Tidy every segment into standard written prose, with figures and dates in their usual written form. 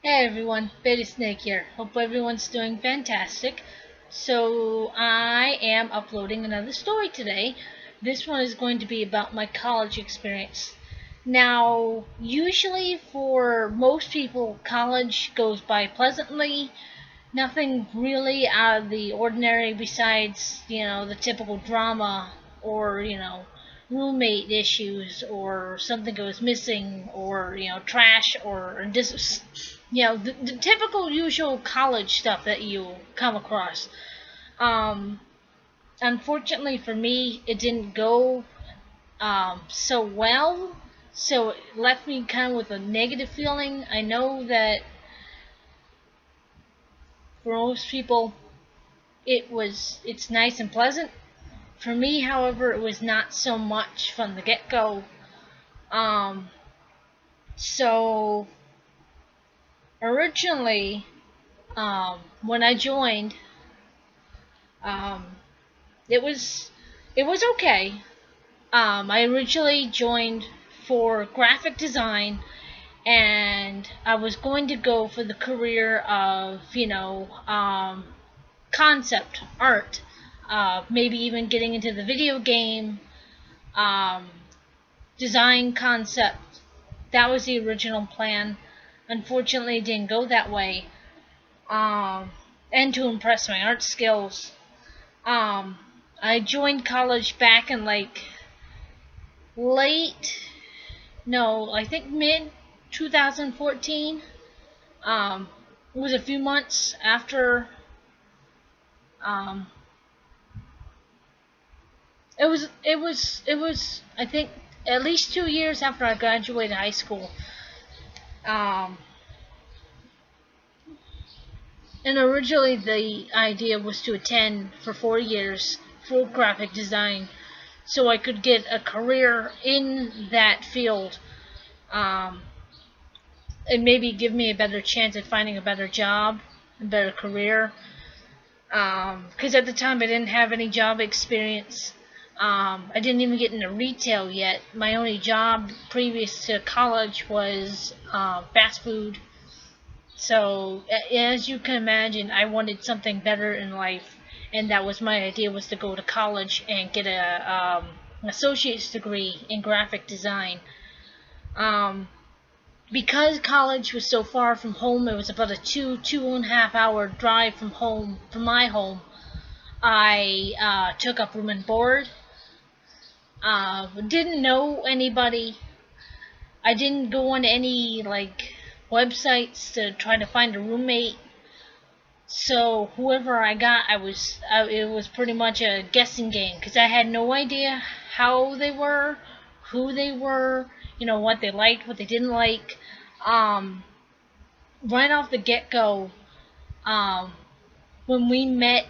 Hey everyone, Betty Snake here. Hope everyone's doing fantastic. So, I am uploading another story today. This one is going to be about my college experience. Now, usually for most people, college goes by pleasantly. Nothing really out of the ordinary besides, the typical drama or, roommate issues or something goes missing or, trash or the typical usual college stuff that you come across. Um, Unfortunately for me, it didn't go so well. So it left me kind of with a negative feeling. I know that for most people, it's nice and pleasant. For me, however, it was not so much from the get go. Um, so originally, when I joined, um, it was it was okay. I originally joined for graphic design, and I was going to go for the career of concept art, maybe even getting into the video game um, design concept. That was the original plan. Unfortunately, it didn't go that way. Um, and to impress my art skills, um, I joined college back in like late, no, I think mid 2014. It was a few months after. Um, it was I think at least 2 years after I graduated high school. Um, And originally the idea was to attend for 4 years for graphic design so I could get a career in that field, um, and maybe give me a better chance at finding a better job, a better career. Because at the time I didn't have any job experience. I didn't even get into retail yet. My only job previous to college was fast food. So, as you can imagine, I wanted something better in life, and that was my idea, was to go to college and get an associate's degree in graphic design. Um, because college was so far from home, it was about a two and a half hour drive from my home. I took up room and board. Didn't know anybody. I didn't go on any like websites to try to find a roommate. So whoever I got, it was pretty much a guessing game because I had no idea how they were, who they were, what they liked, what they didn't like. Um, right off the get go, um, when we met,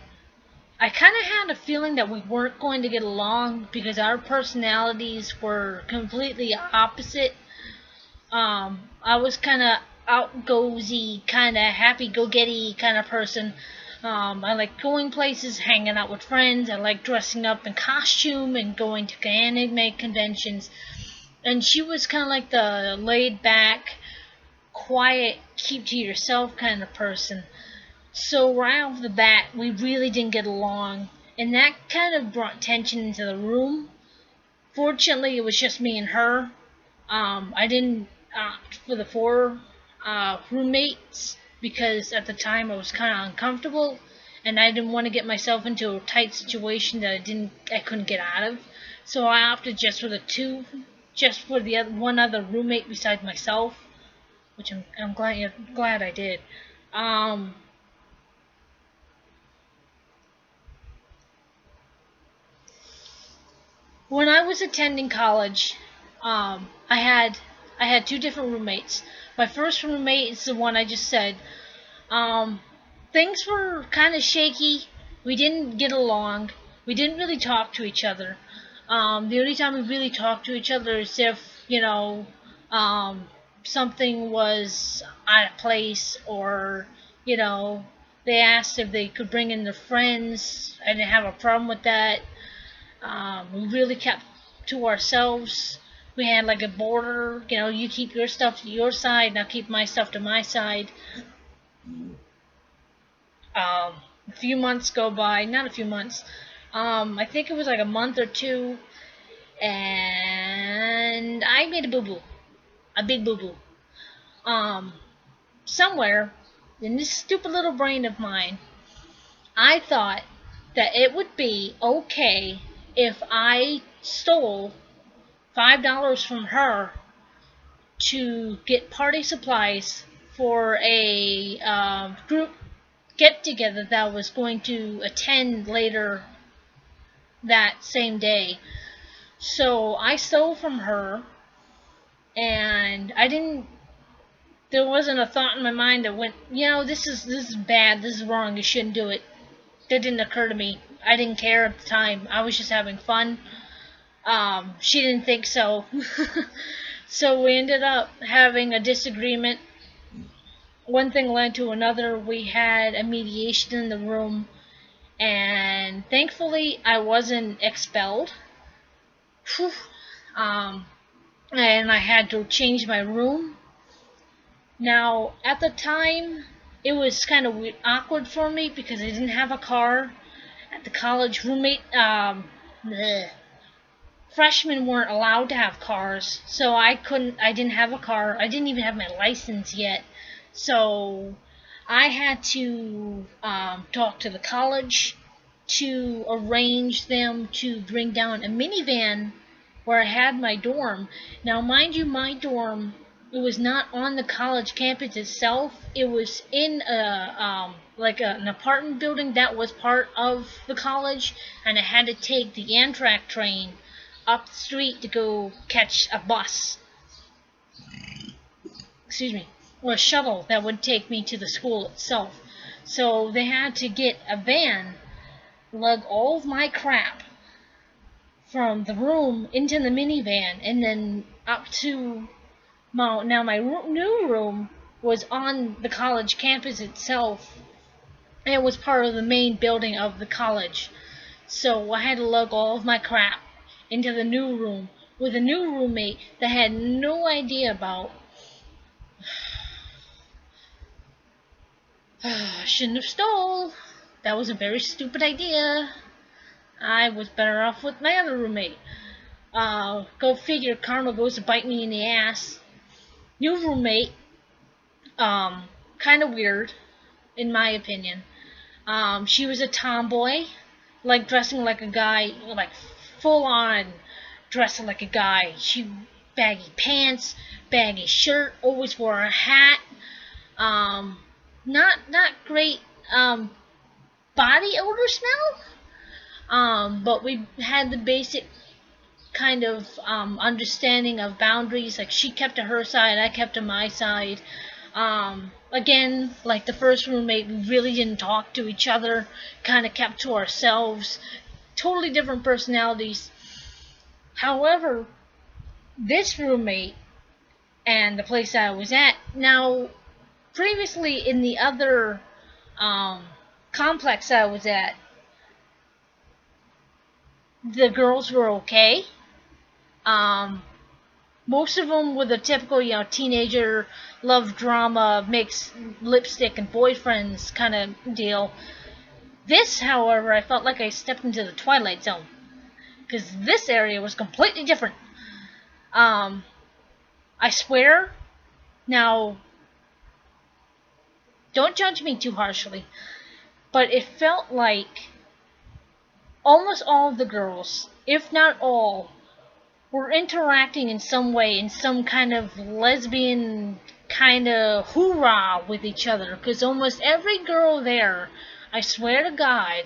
I kind of had a feeling that we weren't going to get along because our personalities were completely opposite. I was kind of outgozy, kind of happy-go-getty kind of person. I like going places, hanging out with friends. I like dressing up in costume and going to anime conventions. And she was kind of like the laid-back, quiet, keep to yourself kind of person. So right off the bat, we really didn't get along, and that kind of brought tension into the room. Fortunately, it was just me and her. I didn't opt for the four roommates because at the time I was kind of uncomfortable, and I didn't want to get myself into a tight situation that I couldn't get out of. So I opted just for the two, just for the one other roommate besides myself, which I'm glad I did. Um, when I was attending college, I had two different roommates. My first roommate is the one I just said. Um, Things were kind of shaky. We didn't get along. We didn't really talk to each other. The only time we really talked to each other is if um, something was out of place, or you know, they asked if they could bring in their friends. I didn't have a problem with that. We really kept to ourselves. We had like a border, you keep your stuff to your side, and I'll keep my stuff to my side. A few months go by, not a few months. I think it was like a month or two, and I made a boo boo, a big boo boo. Somewhere in this stupid little brain of mine, I thought that it would be okay if I stole $5 from her to get party supplies for a group get together that was going to attend later that same day. So I stole from her, and I didn't. There wasn't a thought in my mind that went, this is bad, this is wrong, you shouldn't do it. That didn't occur to me. I didn't care at the time. I was just having fun. She didn't think so. So we ended up having a disagreement. One thing led to another. We had a mediation in the room, and thankfully I wasn't expelled. And I had to change my room. Now, at the time, it was kind of awkward for me because I didn't have a car. At the college, freshmen weren't allowed to have cars, so I didn't have a car. I didn't even have my license yet. So I had to talk to the college to arrange them to bring down a minivan where I had my dorm. Now, mind you, my dorm, it was not on the college campus itself. It was in an apartment building that was part of the college, and I had to take the Amtrak train up the street to go catch a bus. Excuse me. Or a shuttle that would take me to the school itself. So they had to get a van, lug all of my crap from the room into the minivan, and then up to my new room was on the college campus itself, and it was part of the main building of the college. So I had to lug all of my crap into the new room with a new roommate that I had no idea about. I shouldn't have stole. That was a very stupid idea. I was better off with my other roommate. Go figure, karma goes to bite me in the ass. New roommate, kind of weird, in my opinion. She was a tomboy, like dressing like a guy, like full on dressing like a guy. She baggy pants, baggy shirt, always wore a hat. Not great body odor smell. But we had the basic kind of understanding of boundaries. Like, she kept to her side, I kept to my side. Again, like the first roommate, we really didn't talk to each other. Kind of kept to ourselves. Totally different personalities. However, this roommate and the place I was at, now, previously in the other complex I was at, the girls were okay. Most of them were the typical, teenager love drama, makes lipstick and boyfriends kind of deal. This, however, I felt like I stepped into the Twilight Zone, because this area was completely different. I swear, now, don't judge me too harshly, but it felt like almost all of the girls, if not all, were interacting in some way, in some kind of lesbian kind of hoorah with each other. Because almost every girl there, I swear to God,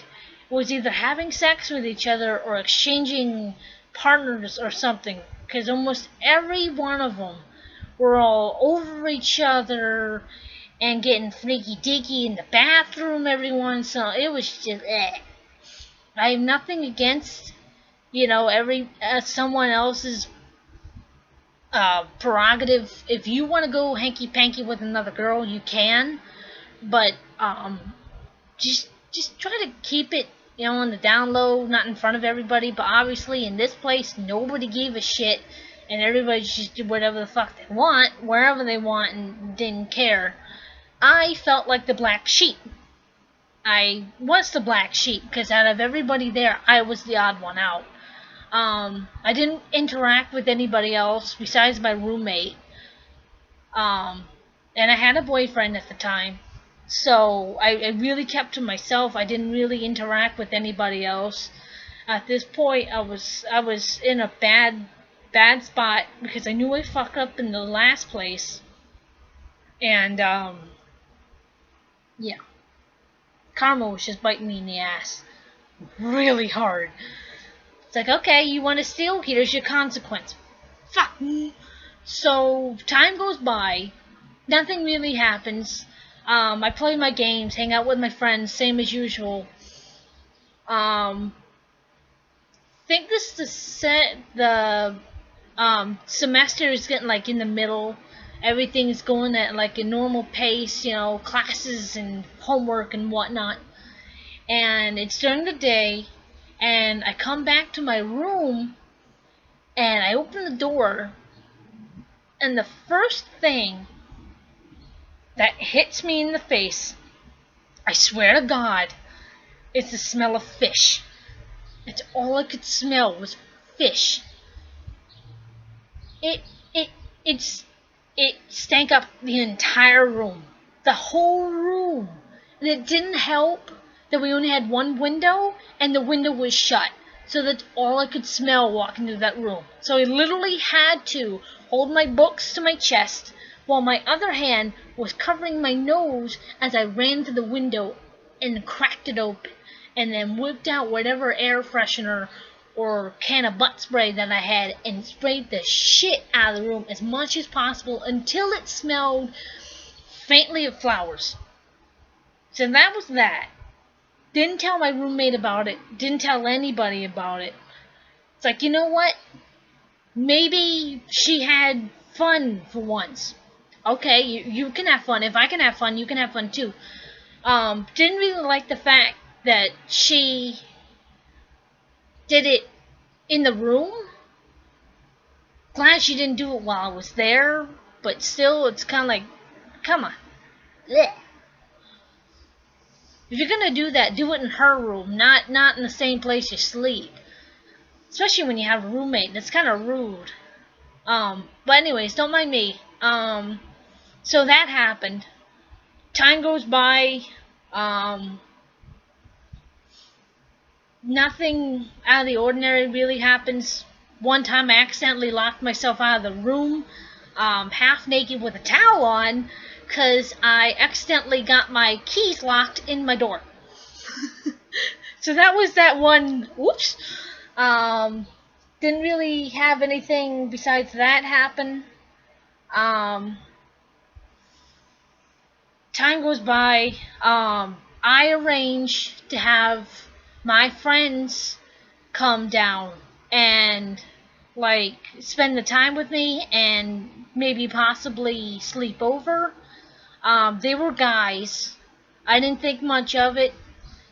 was either having sex with each other or exchanging partners or something. Because almost every one of them were all over each other and getting freaky deaky in the bathroom every once in a while. It was just I have nothing against, someone else's prerogative. If you want to go hanky panky with another girl, you can, but just try to keep it, on the down low, not in front of everybody. But obviously, in this place, nobody gave a shit, and everybody just did whatever the fuck they want, wherever they want, and didn't care. I felt like the black sheep. I was the black sheep because out of everybody there, I was the odd one out. I didn't interact with anybody else besides my roommate. And I had a boyfriend at the time. So I really kept to myself. I didn't really interact with anybody else. At this point, I was in a bad spot because I knew I fucked up in the last place. And yeah, karma was just biting me in the ass really hard. It's like, okay, you want to steal? Here's your consequence. Fuck. So time goes by. Nothing really happens. I play my games, hang out with my friends, same as usual. Think this is the semester is getting like in the middle. Everything's going at like a normal pace, classes and homework and whatnot. And it's during the day, and I come back to my room, and I open the door, and the first thing that hits me in the face, I swear to God, it's the smell of fish. It's all I could smell was fish. It stank up the entire room, the whole room, and it didn't help that we only had one window and the window was shut, so that's all I could smell walking through that room. So I literally had to hold my books to my chest while my other hand was covering my nose as I ran to the window and cracked it open, and then whipped out whatever air freshener or can of butt spray that I had and sprayed the shit out of the room as much as possible until it smelled faintly of flowers. So that was that. Didn't tell my roommate about it. Didn't tell anybody about it. It's like, you know what? Maybe she had fun for once. Okay, you can have fun. If I can have fun, you can have fun too. Didn't really like the fact that she did it in the room. Glad she didn't do it while I was there, but still, it's kind of like, come on. Blech. If you're gonna do that, do it in her room, not in the same place you sleep. Especially when you have a roommate, that's kind of rude. But anyways, don't mind me. So that happened. Time goes by. Nothing out of the ordinary really happens. One time I accidentally locked myself out of the room, half naked with a towel on, because I accidentally got my keys locked in my door. So that was that one. Whoops. Didn't really have anything besides that happen. Time goes by. I arranged to have my friends come down and spend the time with me and maybe possibly sleep over. They were guys. I didn't think much of it.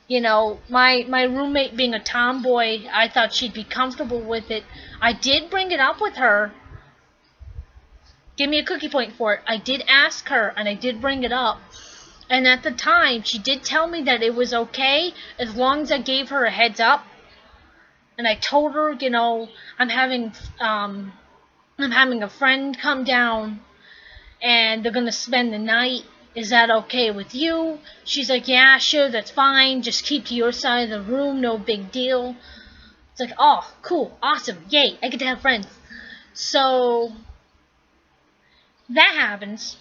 My roommate being a tomboy, I thought she'd be comfortable with it. I did bring it up with her. Give me a cookie point for it. I did ask her, and I did bring it up. And at the time, she did tell me that it was okay as long as I gave her a heads up. And I told her, I'm having a friend come down, and they're gonna spend the night. Is that okay with you? She's like, yeah, sure, that's fine. Just keep to your side of the room, no big deal. It's like, oh, cool, awesome, yay, I get to have friends. So that happens.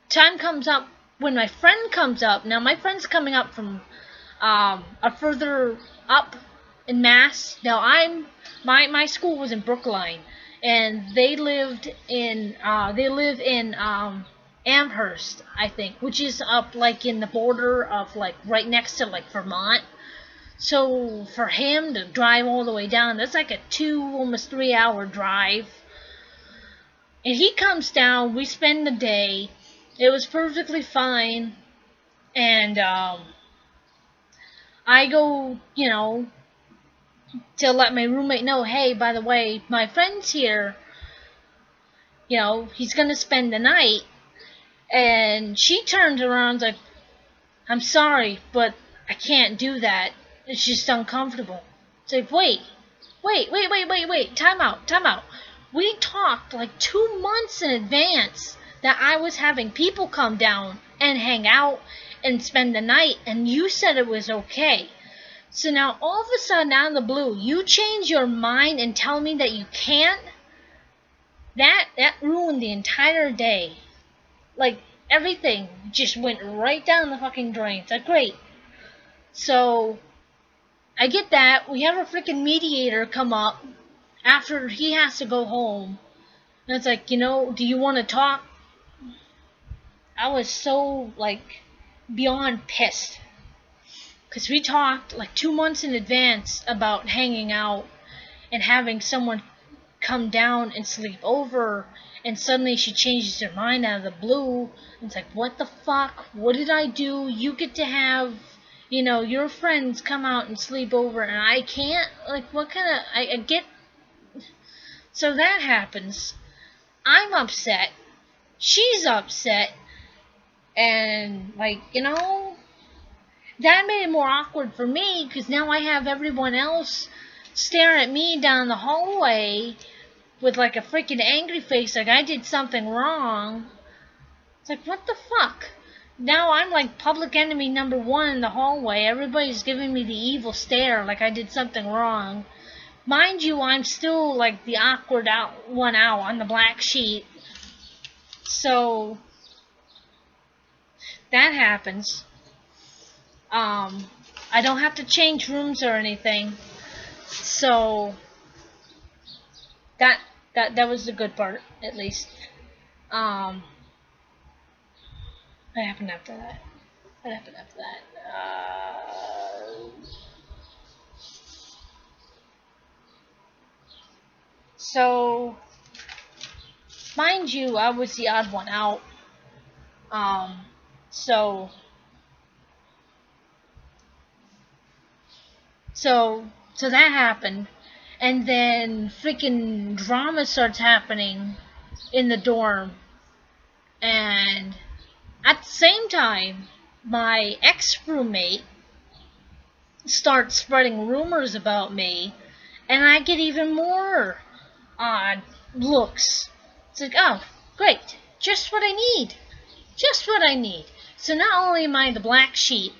Time comes up when my friend comes up. Now my friend's coming up from a further up in Mass. Now my school was in Brookline, and they live in Amherst, I think, which is up in the border of right next to Vermont. So for him to drive all the way down, that's like a 2, almost 3 hour drive. And he comes down, we spend the day. It was perfectly fine. And I go, to let my roommate know, hey, by the way, my friend's here. he's gonna spend the night. And she turns around like, I'm sorry, but I can't do that. It's just uncomfortable. It's like, wait. Time out. We talked like 2 months in advance that I was having people come down and hang out and spend the night, and you said it was okay. So now all of a sudden, out of the blue, you change your mind and tell me that you can't? That ruined the entire day. Like, everything just went right down the fucking drain. It's like, great. So, I get that. We have a freaking mediator come up after he has to go home. And it's like, do you want to talk? I was so, like, beyond pissed. Because we talked, like, 2 months in advance about hanging out and having someone come down and sleep over, and suddenly she changes her mind out of the blue. It's like, what the fuck? What did I do? You get to have, your friends come out and sleep over, and I can't? Like, what kind of... I get... So that happens. I'm upset. She's upset. And, like, that made it more awkward for me, because now I have everyone else staring at me down the hallway with like a freaking angry face, like I did something wrong. It's like, what the fuck? Now I'm like public enemy number one in the hallway. Everybody's giving me the evil stare like I did something wrong. Mind you, I'm still like the awkward one out on the black sheet. So that happens. I don't have to change rooms or anything. So that was the good part, at least. What happened after that? So, mind you, I was the odd one out. So that happened. And then freaking drama starts happening in the dorm. And at the same time, my ex-roommate starts spreading rumors about me. And I get even more odd looks. It's like, oh, great. Just what I need. So not only am I the black sheep,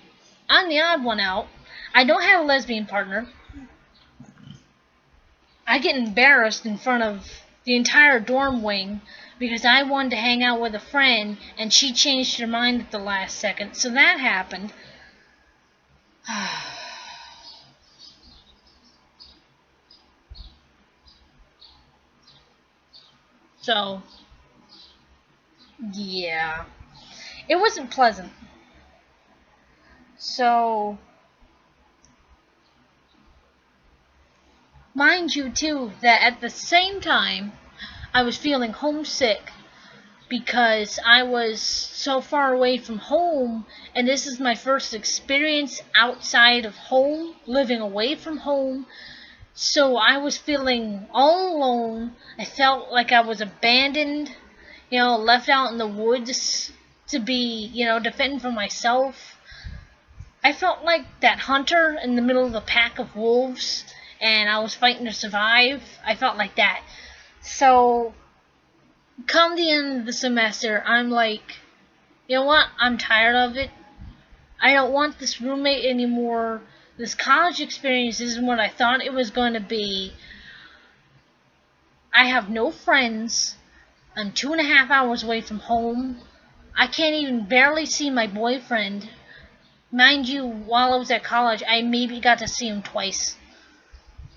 I'm the odd one out. I don't have a lesbian partner. I get embarrassed in front of the entire dorm wing because I wanted to hang out with a friend and she changed her mind at the last second. So that happened. So, yeah. It wasn't pleasant. So, mind you, too, that at the same time, I was feeling homesick because I was so far away from home, and this is my first experience outside of home, living away from home. So I was feeling all alone. I felt like I was abandoned, left out in the woods to be, defending for myself. I felt like that hunter in the middle of a pack of wolves, and I was fighting to survive. I felt like that. So, come the end of the semester, I'm like, you know what? I'm tired of it. I don't want this roommate anymore. This college experience isn't what I thought it was going to be. I have no friends. I'm 2.5 hours away from home. I can't even barely see my boyfriend. Mind you, while I was at college, I maybe got to see him twice.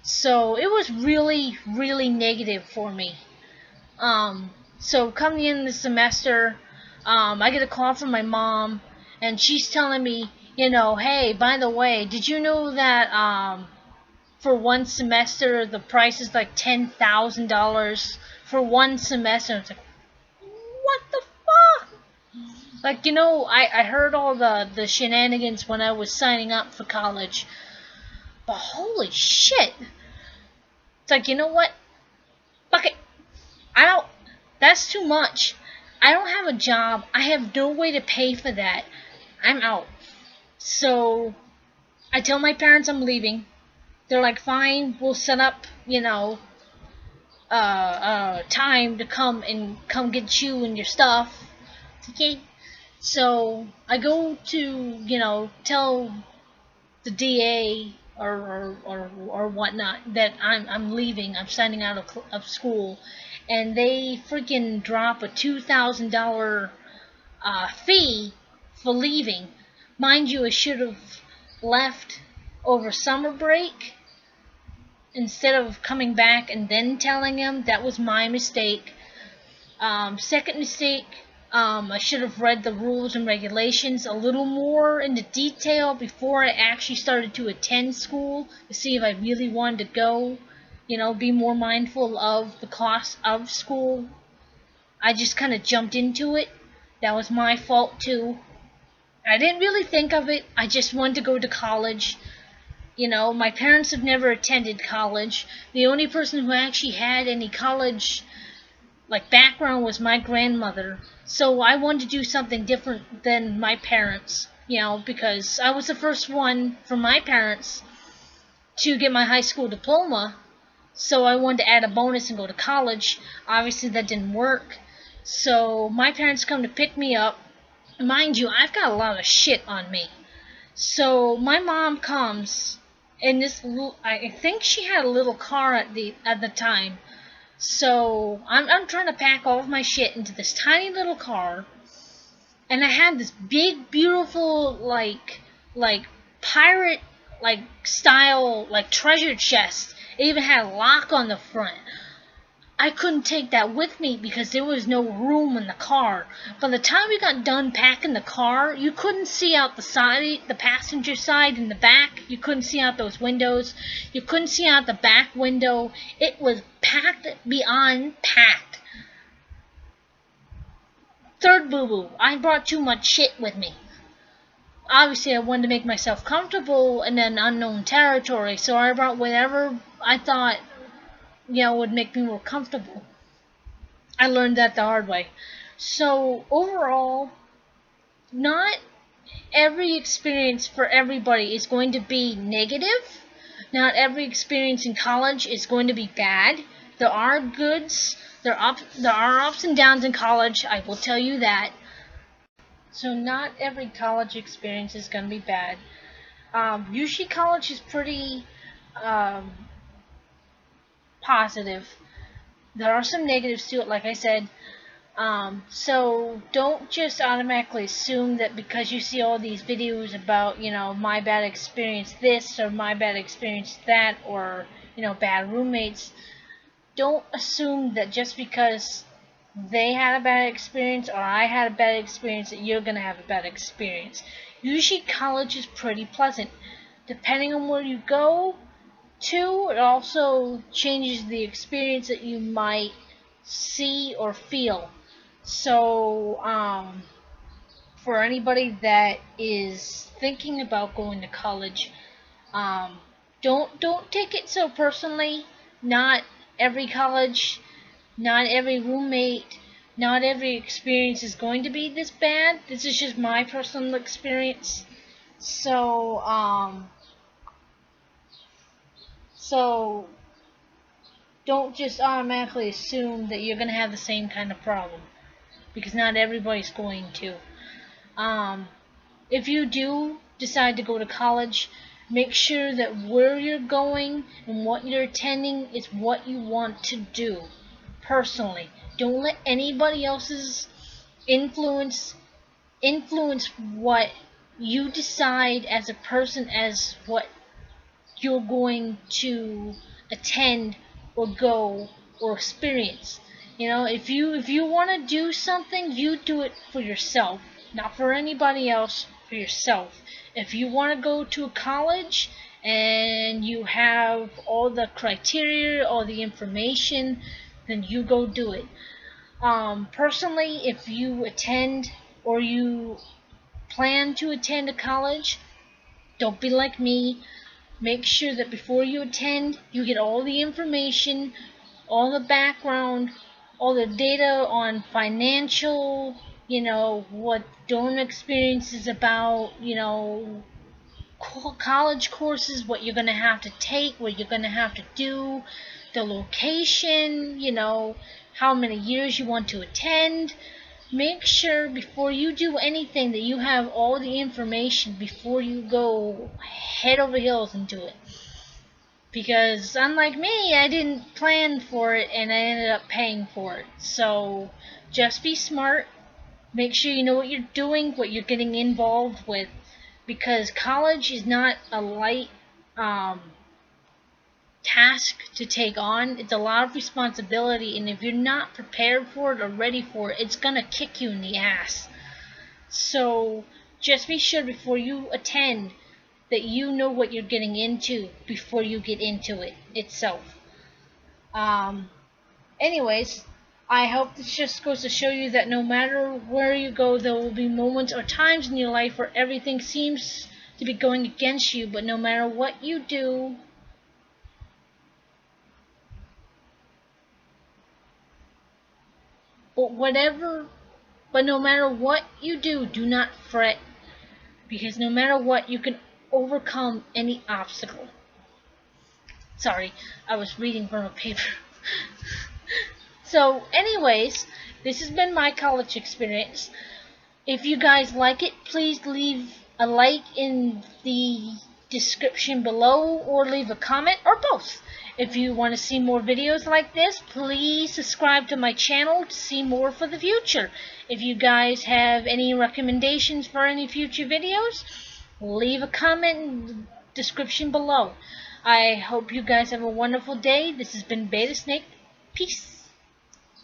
So it was really, really negative for me. So come the end of the semester, I get a call from my mom, and she's telling me, hey, by the way, did you know that for one semester the price is like $10,000 for one semester? It's like, what the fuck? Like, I heard all the shenanigans when I was signing up for college, but holy shit. It's like, you know what? Fuck it. I'm out. That's too much. I don't have a job. I have no way to pay for that. I'm out. So I tell my parents I'm leaving. They're like, fine, we'll set up, time to come get you and your stuff. Okay. So I go to, tell the DA or whatnot that I'm leaving. I'm signing out of school, and they freaking drop a $2,000 fee for leaving. Mind you, I should have left over summer break instead of coming back and then telling him. That was my mistake. Second mistake, I should have read the rules and regulations a little more into detail before I actually started to attend school to see if I really wanted to go. Be more mindful of the cost of school. I just kind of jumped into it. That was my fault too. I didn't really think of it. I just wanted to go to college. My parents have never attended college. The only person who actually had any college background was my grandmother. So I wanted to do something different than my parents, because I was the first one from my parents to get my high school diploma. So I wanted to add a bonus and go to college. Obviously that didn't work. So my parents come to pick me up. Mind you, I've got a lot of shit on me. So my mom comes, and I think she had a little car at the time. So I'm trying to pack all of my shit into this tiny little car, and I had this big, beautiful, pirate, style, treasure chest. It even had a lock on the front. I couldn't take that with me because there was no room in the car. By the time we got done packing the car, you couldn't see out the side, the passenger side and the back. You couldn't see out those windows. You couldn't see out the back window. It was packed beyond packed. Third boo-boo, I brought too much shit with me. Obviously, I wanted to make myself comfortable in an unknown territory, so I brought whatever I thought would make me more comfortable. I learned that the hard way. So overall, not every experience for everybody is going to be negative. Not every experience in college is going to be bad. There are goods. There are ups and downs in college. I will tell you that. So not every college experience is going to be bad. Usually college is pretty positive. There are some negatives to it, like I said. So don't just automatically assume that because you see all these videos about, my bad experience this or my bad experience that, or, bad roommates. Don't assume that just because they had a bad experience or I had a bad experience that you're going to have a bad experience. Usually college is pretty pleasant. Depending on where you go to, it also changes the experience that you might see or feel. So, for anybody that is thinking about going to college, don't take it so personally. Not every college, not every roommate, not every experience is going to be this bad. This is just my personal experience. So don't just automatically assume that you're going to have the same kind of problem, because not everybody's going to. If you do decide to go to college, make sure that where you're going and what you're attending is what you want to do personally. Don't let anybody else's influence what you decide as a person, as what you're going to attend or go or experience. If you want to do something, you do it for yourself, not for anybody else, for yourself. If you want to go to a college and you have all the criteria, all the information, then you go do it. Personally, if you attend or you plan to attend a college, don't be like me. Make sure that before you attend, you get all the information, all the background, all the data on financial, what dorm experience is about, college courses, what you're going to have to take, what you're going to have to do, the location, how many years you want to attend. Make sure before you do anything that you have all the information before you go head over heels into it. Because unlike me, I didn't plan for it and I ended up paying for it. So just be smart. Make sure you know what you're doing, what you're getting involved with. Because college is not a light task to take on. It's a lot of responsibility, and if you're not prepared for it or ready for it, it's gonna kick you in the ass. So just be sure before you attend that you know what you're getting into before you get into it itself. Anyways, I hope this just goes to show you that no matter where you go, there will be moments or times in your life where everything seems to be going against you, but no matter what you do, but no matter what you do not fret, because no matter what, you can overcome any obstacle. Sorry, I was reading from a paper. So, anyways, this has been my college experience. If you guys like it, please leave a like in the description below or leave a comment or both. If you want to see more videos like this, please subscribe to my channel to see more for the future. If you guys have any recommendations for any future videos, leave a comment in the description below. I hope you guys have a wonderful day. This has been Beta Snake. Peace.